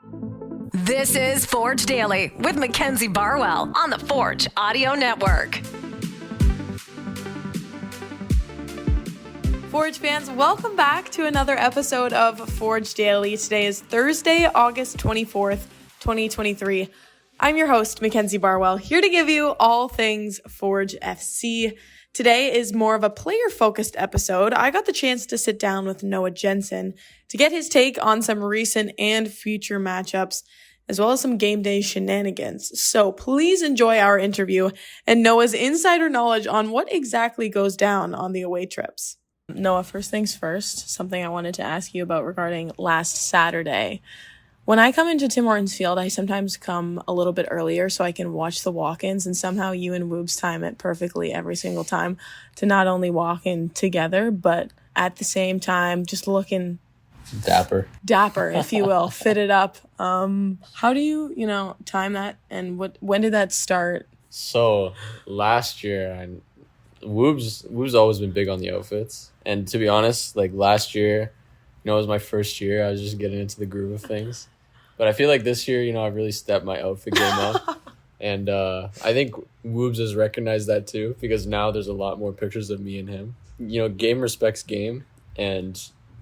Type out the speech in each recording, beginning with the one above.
This is Forge Daily with Mackenzie Barwell on the Forge Audio Network. Forge fans, welcome back to another episode of Forge Daily. Today is Thursday, August 24th, 2023. I'm your host, Mackenzie Barwell, here to give you all things Forge FC. Today is more of a player-focused episode. I got the chance to sit down with Noah Jensen to get his take on some recent and future matchups, as well as some game day shenanigans. So please enjoy our interview and Noah's insider knowledge on what exactly goes down on the away trips. Noah, first things first, something I wanted to ask you about regarding last Saturday. When I come into Tim Hortons Field, I sometimes come a little bit earlier so I can watch the walk-ins, and somehow you and Woobs time it perfectly every single time to not only walk in together, but at the same time just looking dapper, if you will, fitted up. How do you time that, and when did that start? So last year, Woobs always been big on the outfits, and to be honest, like last year, it was my first year. I was just getting into the groove of things. But I feel like this year, I really stepped my outfit game up. And I think Woobs has recognized that too, because now there's a lot more pictures of me and him. Game respects game. And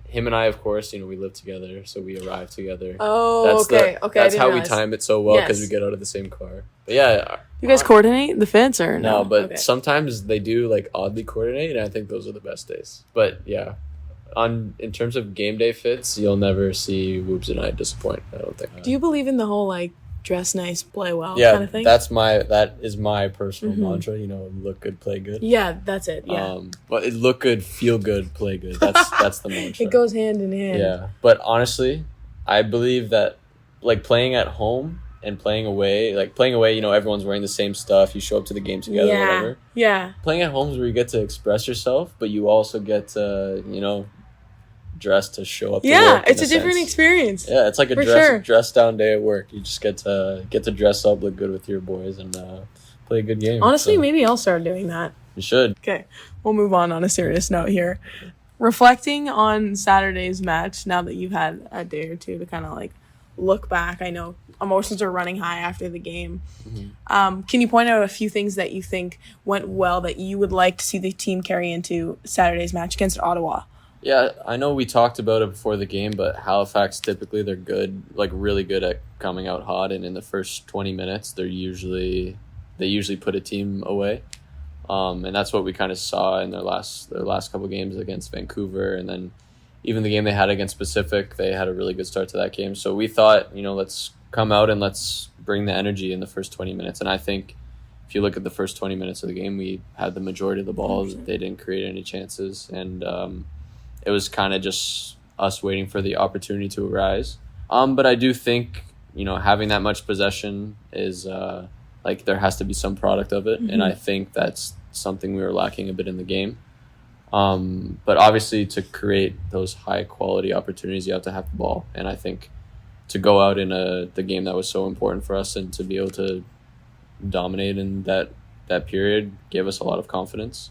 him and I, of course, we live together, so we arrive together. Oh, okay. That's how we time it so well, because we get out of the same car. But yeah. You guys coordinate the fits or no? No, but sometimes they do oddly coordinate, and I think those are the best days. But yeah. In terms of game day fits, you'll never see Woobs and I disappoint, I don't think. Do you believe in the whole dress nice, play well kind of thing? That is my personal mantra, look good, play good. Yeah, that's it. Yeah. But it look good, feel good, play good. That's the mantra. It goes hand in hand. Yeah. But honestly, I believe that playing at home and playing away, everyone's wearing the same stuff, you show up to the game together, whatever. Yeah. Playing at home is where you get to express yourself, but you also get to, dress to show up to work, it's a different experience. Yeah, it's like a dress down day at work. You just get to dress up, look good with your boys, and play a good game. Honestly, maybe I'll start doing that. You should. Okay, we'll move on a serious note here. Reflecting on Saturday's match, now that you've had a day or two to kind of look back, I know emotions are running high after the game. Mm-hmm. Can you point out a few things that you think went well that you would like to see the team carry into Saturday's match against Ottawa? Yeah, I know we talked about it before the game, but Halifax, typically they're good, really good at coming out hot, and in the first 20 minutes, they usually put a team away. And that's what we kind of saw in their last couple games against Vancouver, and then even the game they had against Pacific, they had a really good start to that game. So we thought, let's come out and let's bring the energy in the first 20 minutes. And I think if you look at the first 20 minutes of the game, we had the majority of the ball. They didn't create any chances, and it was kind of just us waiting for the opportunity to arise. But I do think, having that much possession is there has to be some product of it. Mm-hmm. And I think that's something we were lacking a bit in the game. But obviously to create those high quality opportunities, you have to have the ball. And I think to go out in the game that was so important for us and to be able to dominate in that period gave us a lot of confidence.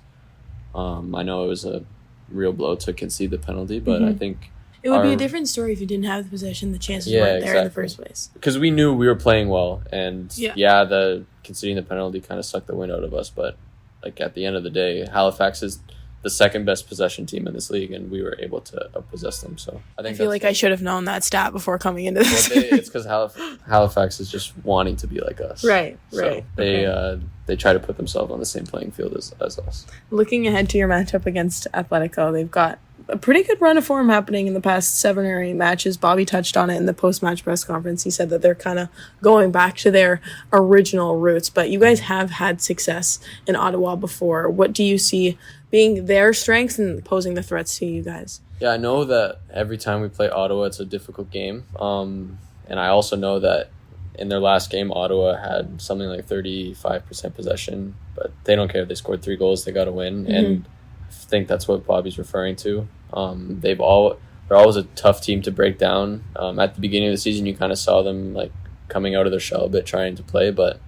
I know it was a real blow to concede the penalty, but I think it would be a different story if you didn't have the possession. The chances weren't there in the first place. Because we knew we were playing well, and the conceding the penalty kind of sucked the wind out of us. But at the end of the day, Halifax is the second best possession team in this league, and we were able to possess them. So I feel like I should have known that stat before coming into this. Well, it's because Halifax is just wanting to be like us. Right. They try to put themselves on the same playing field as us. Looking ahead to your matchup against Atletico, they've got a pretty good run of form happening in the past 7 or 8 matches. Bobby touched on it in the post-match press conference. He said that they're kind of going back to their original roots, but you guys have had success in Ottawa before. What do you see being their strengths and posing the threats to you guys? Yeah, I know that every time we play Ottawa, it's a difficult game. And I also know that in their last game, Ottawa had something like 35% possession, but they don't care if they scored 3 goals, they got to win. Mm-hmm. And I think that's what Bobby's referring to. They're always a tough team to break down. At the beginning of the season, you kind of saw them coming out of their shell a bit, trying to play, but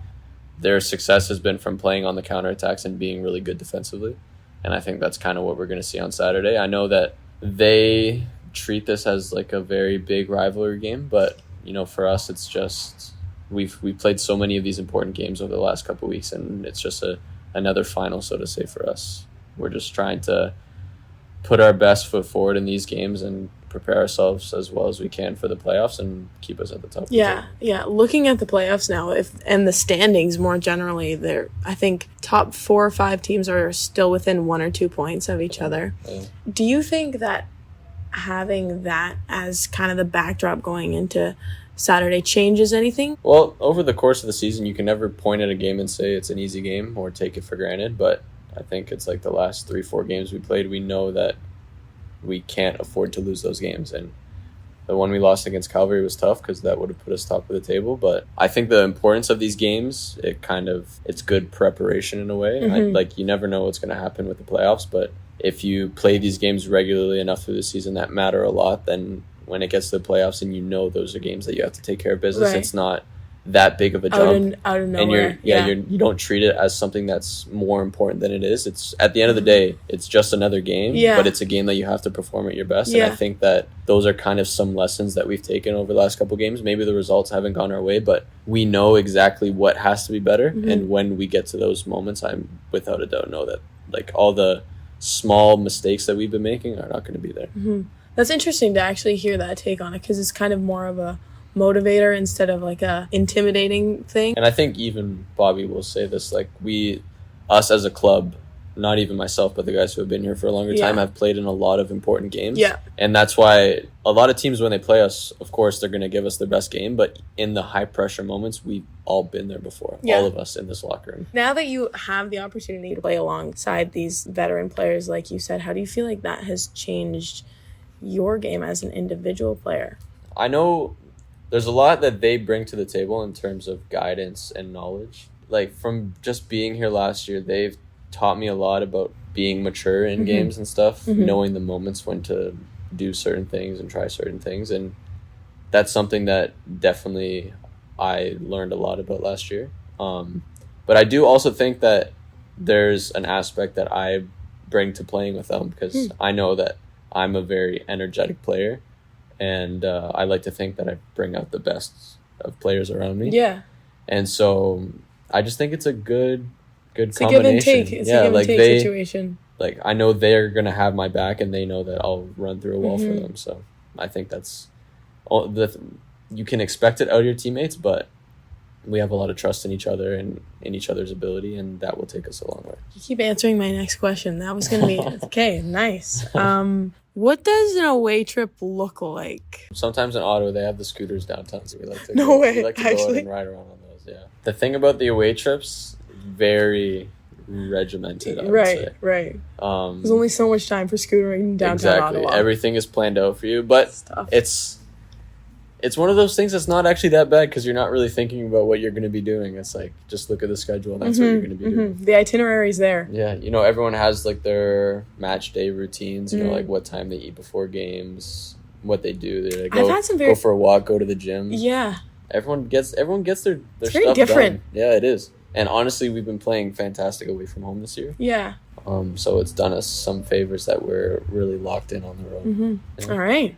their success has been from playing on the counterattacks and being really good defensively. And I think that's kind of what we're going to see on Saturday. I know that they treat this as a very big rivalry game, but for us, it's just we've played so many of these important games over the last couple of weeks, and it's just another final, so to say, for us. We're just trying to put our best foot forward in these games and prepare ourselves as well as we can for the playoffs and keep us at the top. Yeah. Looking at the playoffs now, and the standings more generally, I think top 4 or 5 teams are still within 1 or 2 points of each other. Yeah. Do you think that having that as kind of the backdrop going into Saturday changes anything? Well, over the course of the season, you can never point at a game and say it's an easy game or take it for granted, but I think it's like the last 3-4 games we played, we know that we can't afford to lose those games. And the one we lost against Calgary was tough because that would have put us top of the table. But I think the importance of these games, it's good preparation in a way. Mm-hmm. You never know what's going to happen with the playoffs, but if you play these games regularly enough through the season that matter a lot, then when it gets to the playoffs and those are games that you have to take care of business, right. It's not that big of a jump. Out of nowhere. And you don't treat it as something that's more important than it is. It's at the end of the day, it's just another game, but it's a game that you have to perform at your best. Yeah. And I think that those are kind of some lessons that we've taken over the last couple games. Maybe the results haven't gone our way, but we know exactly what has to be better. Mm-hmm. And when we get to those moments, I'm without a doubt know that all the small mistakes that we've been making are not going to be there. Mm-hmm. That's interesting to actually hear that take on it, because it's kind of more of a motivator instead of like a intimidating thing. And I think even Bobby will say this, us as a club, not even myself, but the guys who have been here for a longer time have played in a lot of important games. Yeah. And that's why a lot of teams, when they play us, of course, they're going to give us their best game. But in the high pressure moments, we've all been there before. Yeah. All of us in this locker room. Now that you have the opportunity to play alongside these veteran players, like you said, how do you feel like that has changed your game as an individual player? I know there's a lot that they bring to the table in terms of guidance and knowledge. From just being here last year, they've taught me a lot about being mature in games and stuff, knowing the moments when to do certain things and try certain things. And that's something that definitely I learned a lot about last year. But I do also think that there's an aspect that I bring to playing with them, because I know that I'm a very energetic player, and I like to think that I bring out the best of players around me. Yeah. And so I just think it's a good it's combination. A give and take. It's a give and take situation. I know they're going to have my back, and they know that I'll run through a wall for them. So I think that's you can expect it out of your teammates, but we have a lot of trust in each other and in each other's ability, and that will take us a long way. You keep answering my next question. That was going to be okay. Nice. What does an away trip look like? Sometimes in Ottawa, they have the scooters downtown, so we like to go out and ride around on those. Yeah. The thing about the away trips, very regimented, I would say. Right. There's only so much time for scootering downtown Ottawa. Everything is planned out for you, but it's one of those things that's not actually that bad, because you're not really thinking about what you're going to be doing. It's just look at the schedule, and that's what you're going to be doing. The itinerary's there. Yeah, everyone has their match day routines, what time they eat before games, what they do. They go for a walk, go to the gym. Yeah. Everyone gets their it's stuff very different. done. Yeah, it is. And honestly, we've been playing fantastic away from home this year. Yeah. So it's done us some favors that we're really locked in on the road. Yeah. All right.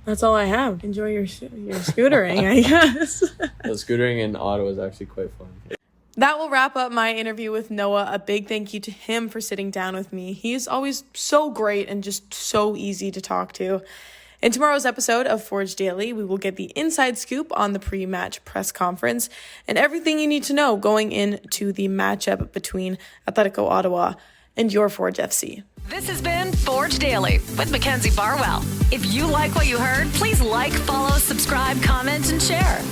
That's all I have. Enjoy your scootering, I guess. The scootering in Ottawa is actually quite fun. That will wrap up my interview with Noah. A big thank you to him for sitting down with me. He is always so great and just so easy to talk to. In tomorrow's episode of Forge Daily, we will get the inside scoop on the pre-match press conference and everything you need to know going into the matchup between Atletico Ottawa and your Forge FC. This has been Forge Daily with Mackenzie Barwell. If you like what you heard, please like, follow, subscribe, comment, and share.